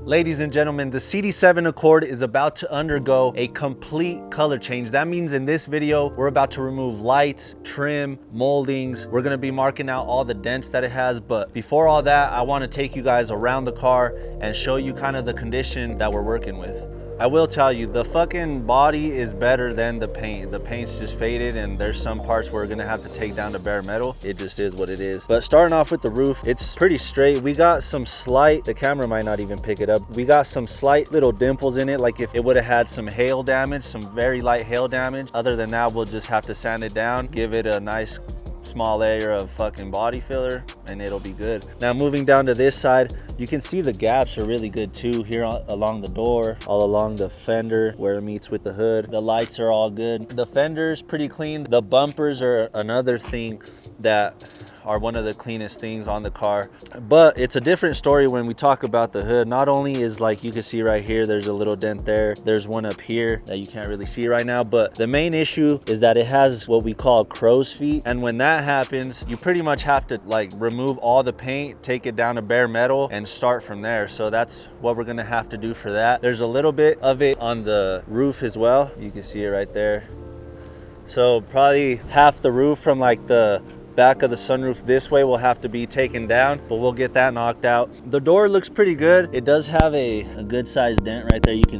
Ladies and gentlemen, the CD7 Accord is about to undergo a complete color change. That means in this video, we're about to remove lights, trim, moldings. We're gonna be marking out all the dents that it has. But before all that, I wanna take you guys around the car and show you kind of the condition that we're working with. I will tell you, the fucking body is better than the paint. The paint's just faded and there's some parts where we're gonna have to take down to bare metal. It just is what it is. But starting off with the roof, it's pretty straight. We got some slight, the camera might not even pick it up. We got some slight little dimples in it, like if it would have had some hail damage, some very light hail damage. Other than that, we'll just have to sand it down, give it a nice small layer of fucking body filler, and it'll be good. Now moving down to this side, you can see the gaps are really good too, here along the door, all along the fender where it meets with the hood. The lights are all good. The fender's pretty clean. The bumpers are another thing that are one of the cleanest things on the car. But it's a different story when we talk about the hood. Not only is, like you can see right here, there's a little dent there. There's one up here that you can't really see right now. But the main issue is that it has what we call crow's feet. And when that happens, you pretty much have to like remove all the paint, take it down to bare metal and start from there. So that's what we're gonna have to do for that. There's a little bit of it on the roof as well. You can see it right there. So probably half the roof from like the back of the sunroof this way will have to be taken down, but we'll get that knocked out. The door looks pretty good. It does have a good sized dent right there. You can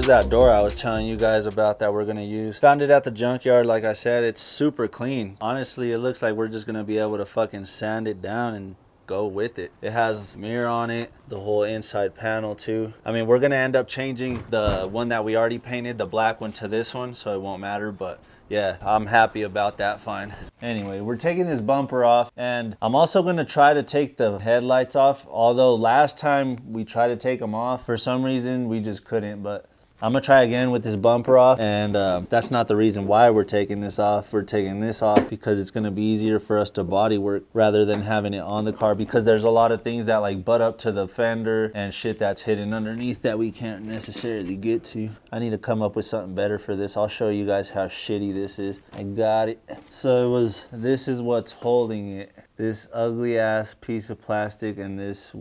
that door I was telling you guys about that we're gonna use. Found it at the junkyard. Like I said, it's super clean. Honestly, it looks like we're just gonna be able to fucking sand it down and go with it. It has mirror on it, the whole inside panel too. I mean, we're gonna end up changing the one that we already painted, the black one, to this one, so it won't matter. But yeah, I'm happy about that find. Anyway, we're taking this bumper off, and I'm also gonna try to take the headlights off. Although last time we tried to take them off, for some reason we just couldn't. But I'm gonna try again with this bumper off, and that's not the reason why we're taking this off. We're taking this off because it's gonna be easier for us to body work rather than having it on the car, because there's a lot of things that like butt up to the fender and shit that's hidden underneath that we can't necessarily get to. I need to come up with something better for this. I'll show you guys how shitty this is. I got it. So this is what's holding it. This ugly ass piece of plastic and this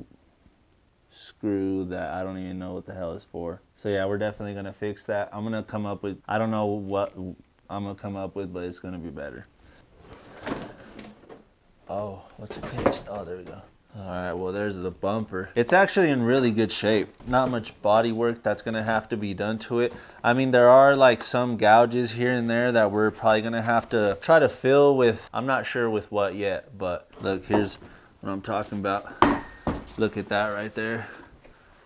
screw that I don't even know what the hell is for. So yeah, we're definitely gonna fix that. I'm gonna come up with, I don't know what I'm gonna come up with, but it's gonna be better. Oh, what's it catch? Oh, there we go. All right, well, there's the bumper. It's actually in really good shape. Not much body work that's gonna have to be done to it. I mean, there are like some gouges here and there that we're probably gonna have to try to fill with, I'm not sure with what yet, but look, here's what I'm talking about. Look at that right there.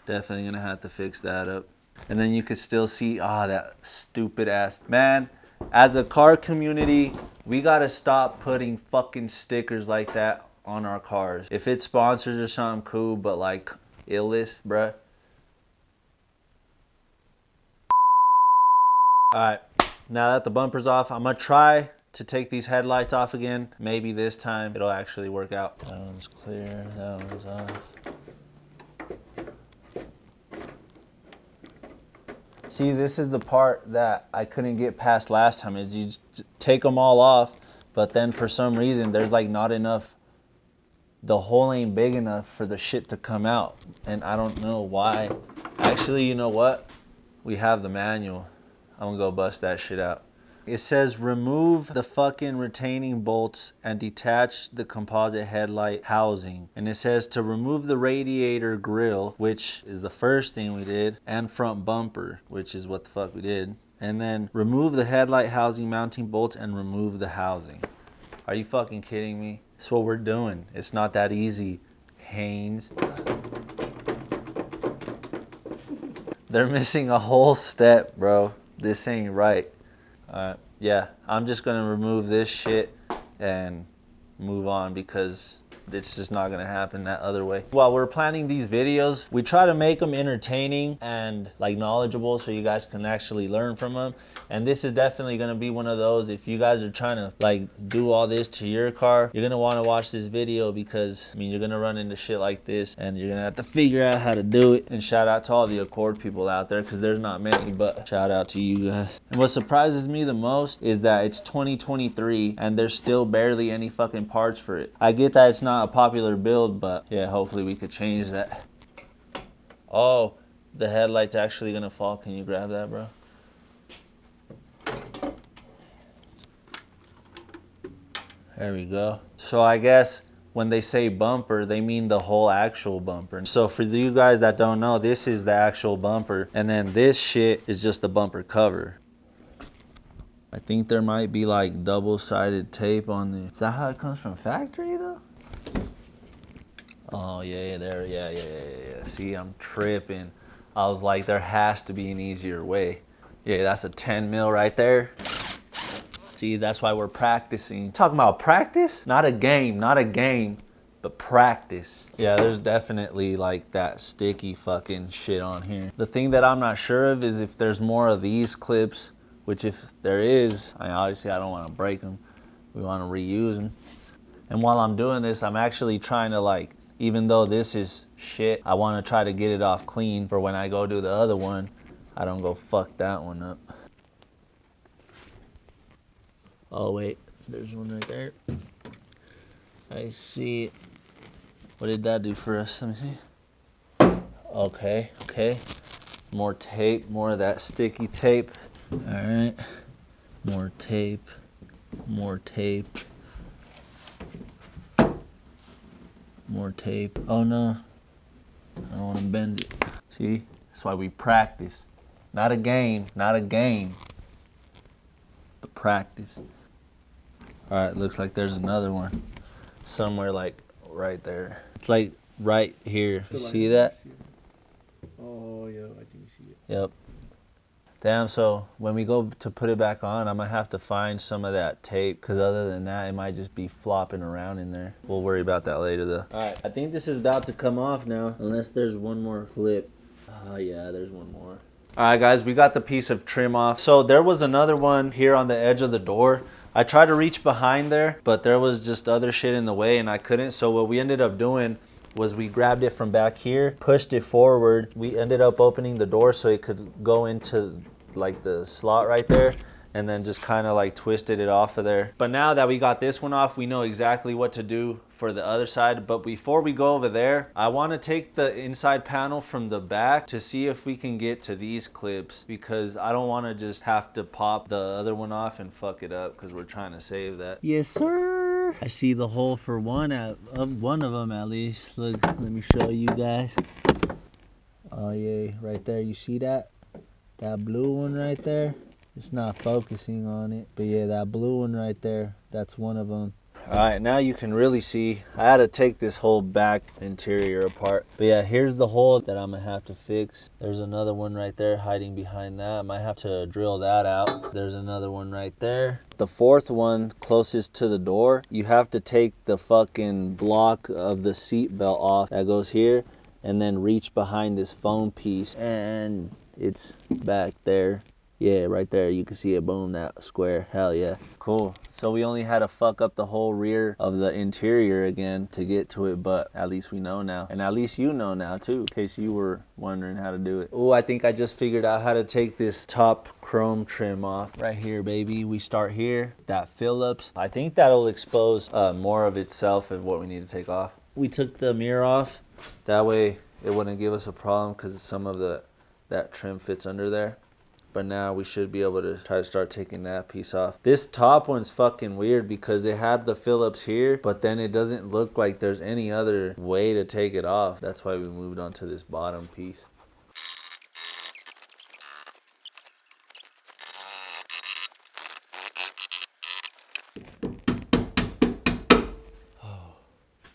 Definitely gonna have to fix that up. And then you could still see, that stupid ass. Man, as a car community, we gotta stop putting fucking stickers like that on our cars. If it's sponsors or something, cool, but like, illest, bruh. Alright, now that the bumper's off, I'm gonna try to take these headlights off again. Maybe this time it'll actually work out. That one's clear, that one's off. See, this is the part that I couldn't get past last time, is you just take them all off, but then for some reason there's like not enough, the hole ain't big enough for the shit to come out. And I don't know why. Actually, you know what? We have the manual. I'm gonna go bust that shit out. It says remove the fucking retaining bolts and detach the composite headlight housing. And it says to remove the radiator grill, which is the first thing we did, and front bumper, which is what the fuck we did. And then remove the headlight housing mounting bolts and remove the housing. Are you fucking kidding me? That's what we're doing. It's not that easy, Haynes. They're missing a whole step, bro. This ain't right. Yeah, I'm just gonna remove this shit and move on, because it's just not gonna happen that other way. While we're planning these videos, we try to make them entertaining and like knowledgeable so you guys can actually learn from them. And this is definitely gonna be one of those. If you guys are trying to like do all this to your car, you're gonna wanna watch this video because I mean, you're gonna run into shit like this and you're gonna have to figure out how to do it. And shout out to all the Accord people out there because there's not many, but shout out to you guys. And what surprises me the most is that it's 2023 and there's still barely any fucking parts for it. I get that it's not a popular build, but yeah, hopefully we could change that. Oh, the headlight's actually gonna fall. Can you grab that, bro? There we go. So I guess when they say bumper, they mean the whole actual bumper. So for you guys that don't know, this is the actual bumper. And then this shit is just the bumper cover. I think there might be like double-sided tape on this. Is that how it comes from factory though? Oh yeah, there, yeah. See, I'm tripping. I was like, there has to be an easier way. Yeah, that's a 10 mil right there. See, that's why we're practicing. Talking about practice? Not a game, but practice. Yeah, there's definitely like that sticky fucking shit on here. The thing that I'm not sure of is if there's more of these clips, which if there is, I mean, obviously I don't want to break them. We want to reuse them. And while I'm doing this, I'm actually trying to like, even though this is shit, I want to try to get it off clean for when I go do the other one, I don't go fuck that one up. Oh wait, there's one right there. I see it. What did that do for us? Let me see. Okay. More tape, more of that sticky tape. All right, more tape. More tape. Oh no, I don't want to bend it. See, that's why we practice. Not a game, but practice. All right, looks like there's another one somewhere like right there. It's like right here. You see that? Oh yeah, I think I see it. Yep. Damn, so when we go to put it back on, I might have to find some of that tape because other than that, it might just be flopping around in there. We'll worry about that later though. All right, I think this is about to come off now, unless there's one more clip. Oh yeah, there's one more. All right guys, we got the piece of trim off. So there was another one here on the edge of the door. I tried to reach behind there, but there was just other shit in the way and I couldn't. So what we ended up doing was we grabbed it from back here, pushed it forward. We ended up opening the door so it could go into like the slot right there, and then just kind of like twisted it off of there. But now that we got this one off, we know exactly what to do for the other side. But before we go over there, I want to take the inside panel from the back to see if we can get to these clips, because I don't want to just have to pop the other one off and fuck it up because we're trying to save that. Yes sir, I see the hole for one of them at least. Look, let me show you guys. Oh yeah, right there, you see that blue one right there? It's not focusing on it, but yeah, that blue one right there, that's one of them. All right, now you can really see, I had to take this whole back interior apart. But yeah, here's the hole that I'm gonna have to fix. There's another one right there hiding behind that. I might have to drill that out. There's another one right there. The fourth one closest to the door, you have to take the fucking block of the seat belt off that goes here and then reach behind this foam piece, and it's back there. Yeah, right there, you can see it, boom, that square, hell yeah. Cool, so we only had to fuck up the whole rear of the interior again to get to it, but at least we know now. And at least you know now too, in case you were wondering how to do it. Oh, I think I just figured out how to take this top chrome trim off. Right here, baby, we start here, that Phillips. I think that'll expose more of itself of what we need to take off. We took the mirror off, that way it wouldn't give us a problem because some of that trim fits under there. But now we should be able to try to start taking that piece off. This top one's fucking weird because it had the Phillips here, but then it doesn't look like there's any other way to take it off. That's why we moved on to this bottom piece.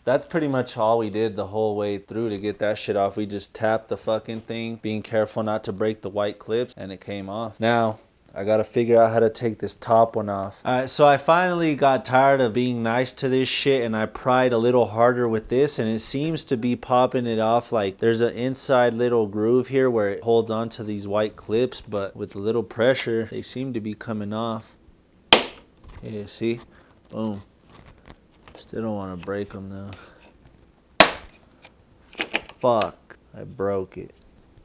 That's pretty much all we did the whole way through to get that shit off. We just tapped the fucking thing, being careful not to break the white clips, and it came off. Now, I gotta figure out how to take this top one off. Alright, so I finally got tired of being nice to this shit and I pried a little harder with this and it seems to be popping it off. Like there's an inside little groove here where it holds onto these white clips, but with a little pressure, they seem to be coming off. Yeah, see? Boom. Still don't want to break them though. Fuck, I broke it.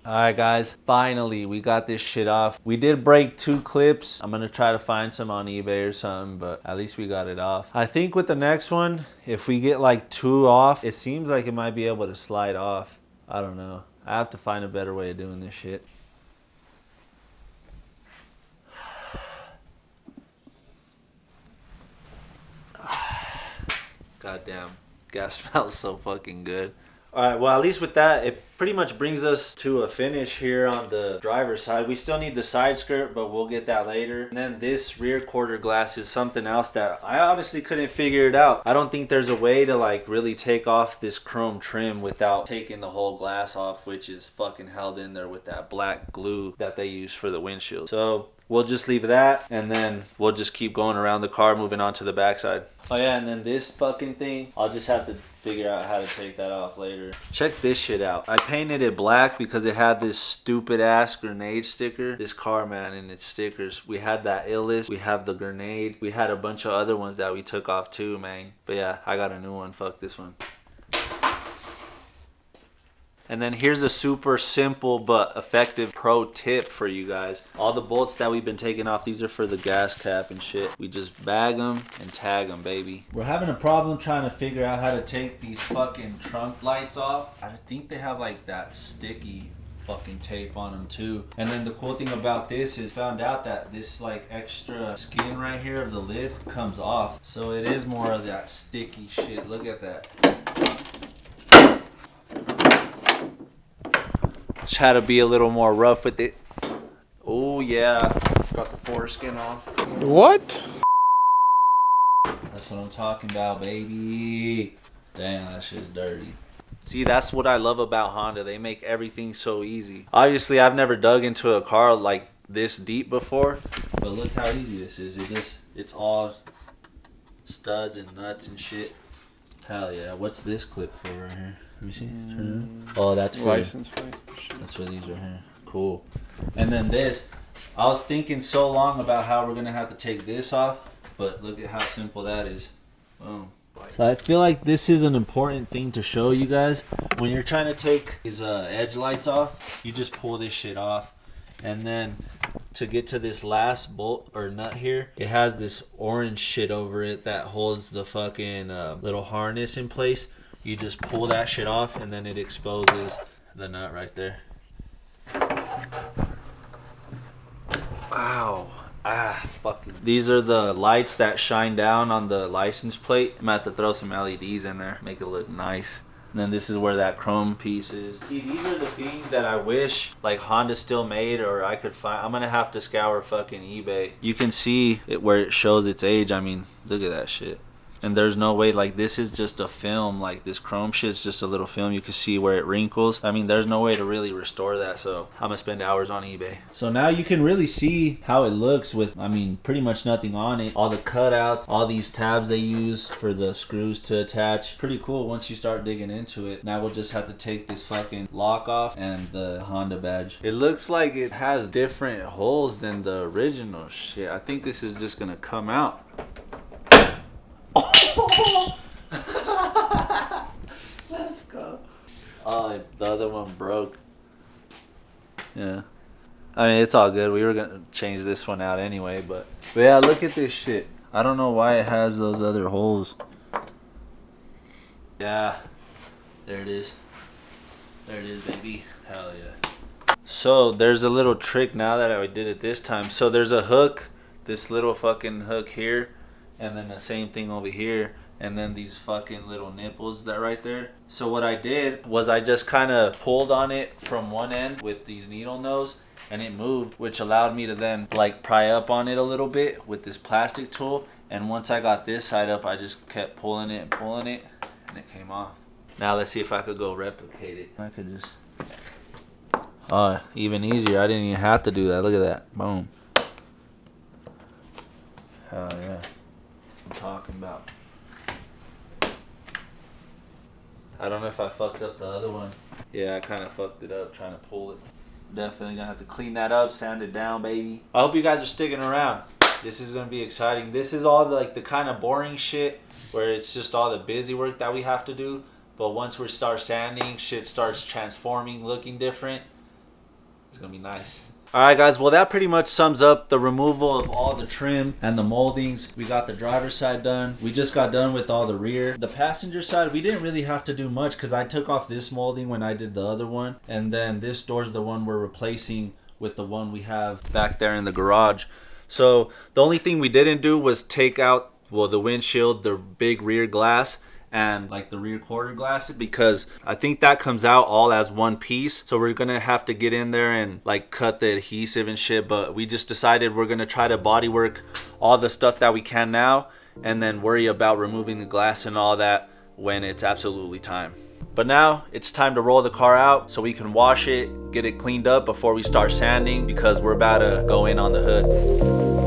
Alright guys, finally we got this shit off. We did break 2 clips. I'm gonna try to find some on eBay or something, but at least we got it off. I think with the next one, if we get like 2 off, it seems like it might be able to slide off. I don't know. I have to find a better way of doing this shit. Goddamn, gas smells so fucking good. Alright, well at least with that, it pretty much brings us to a finish here on the driver's side. We still need the side skirt, but we'll get that later. And then this rear quarter glass is something else that I honestly couldn't figure it out. I don't think there's a way to like really take off this chrome trim without taking the whole glass off, which is fucking held in there with that black glue that they use for the windshield. So we'll just leave that and then we'll just keep going around the car, moving on to the backside. Oh yeah, and then this fucking thing, I'll just have to figure out how to take that off later. Check this shit out. I painted it black because it had this stupid ass grenade sticker. This car, man, and its stickers. We had that illest, we have the grenade, we had a bunch of other ones that we took off too, man. But yeah, I got a new one. Fuck this one. And then here's a super simple but effective pro tip for you guys. All the bolts that we've been taking off, these are for the gas cap and shit. We just bag them and tag them, baby. We're having a problem trying to figure out how to take these fucking trunk lights off. I think they have like that sticky fucking tape on them too. And then the cool thing about this is found out that this like extra skin right here of the lid comes off. So it is more of that sticky shit. Look at that. Just had to be a little more rough with it. Oh yeah, got the foreskin off. What? That's what I'm talking about, baby. Damn, that shit's dirty. See, that's what I love about Honda. They make everything so easy. Obviously, I've never dug into a car like this deep before, but look how easy this is. It's all studs and nuts and shit. Hell yeah. What's this clip for right here? Let me see. Oh, that's for license plate. That's for these right here. Cool. And then this, I was thinking so long about how we're gonna have to take this off, but look at how simple that is. Boom. So I feel like this is an important thing to show you guys. When you're trying to take these edge lights off, you just pull this shit off, and then to get to this last bolt or nut here, it has this orange shit over it that holds the fucking little harness in place. You just pull that shit off and then it exposes the nut right there. Wow. Fucking. These are the lights that shine down on the license plate. I'm gonna have to throw some LEDs in there, make it look nice. And then this is where that chrome piece is. See, these are the things that I wish like Honda still made or I could find. I'm gonna have to scour fucking eBay. You can see it where it shows its age. I mean, look at that shit. And there's no way, like this is just a film, like this chrome shit's just a little film. You can see where it wrinkles. I mean, there's no way to really restore that, so I'm gonna spend hours on eBay. So now you can really see how it looks with, I mean, pretty much nothing on it. All the cutouts, all these tabs they use for the screws to attach. Pretty cool once you start digging into it. Now we'll just have to take this fucking lock off and the Honda badge. It looks like it has different holes than the original shit. I think this is just gonna come out. Let's go. Oh, the other one broke. Yeah. I mean, it's all good. We were going to change this one out anyway, but yeah, look at this shit. I don't know why it has those other holes. Yeah. There it is. There it is, baby. Hell yeah. So, there's a little trick now that I did it this time. So, there's a hook. This little fucking hook here. And then the same thing over here, and then these fucking little nipples that right there. So what I did was I just kind of pulled on it from one end with these needle nose, and it moved, which allowed me to then like pry up on it a little bit with this plastic tool. And once I got this side up, I just kept pulling it and pulling it, and it came off. Now let's see if I could go replicate it. I could just, even easier. I didn't even have to do that. Look at that. Boom. Hell yeah. I'm talking about. I don't know if I fucked up the other one. Yeah, I kind of fucked it up trying to pull it. Definitely gonna have to clean that up, sand it down, baby. I hope you guys are sticking around. This is gonna be exciting. This is all like the kind of boring shit where it's just all the busy work that we have to do. But once we start sanding, shit starts transforming, looking different. It's gonna be nice. Alright guys, well that pretty much sums up the removal of all the trim and the moldings. We got the driver's side done. We just got done with all the rear. The passenger side, we didn't really have to do much because I took off this molding when I did the other one. And then this door's the one we're replacing with the one we have back there in the garage. So the only thing we didn't do was take out, well, the windshield, the big rear glass, and like the rear quarter glass, because I think that comes out all as one piece. So we're gonna have to get in there and like cut the adhesive and shit, but we just decided we're gonna try to body work all the stuff that we can now and then worry about removing the glass and all that when it's absolutely time. But now it's time to roll the car out so we can wash it, get it cleaned up before we start sanding, because we're about to go in on the hood.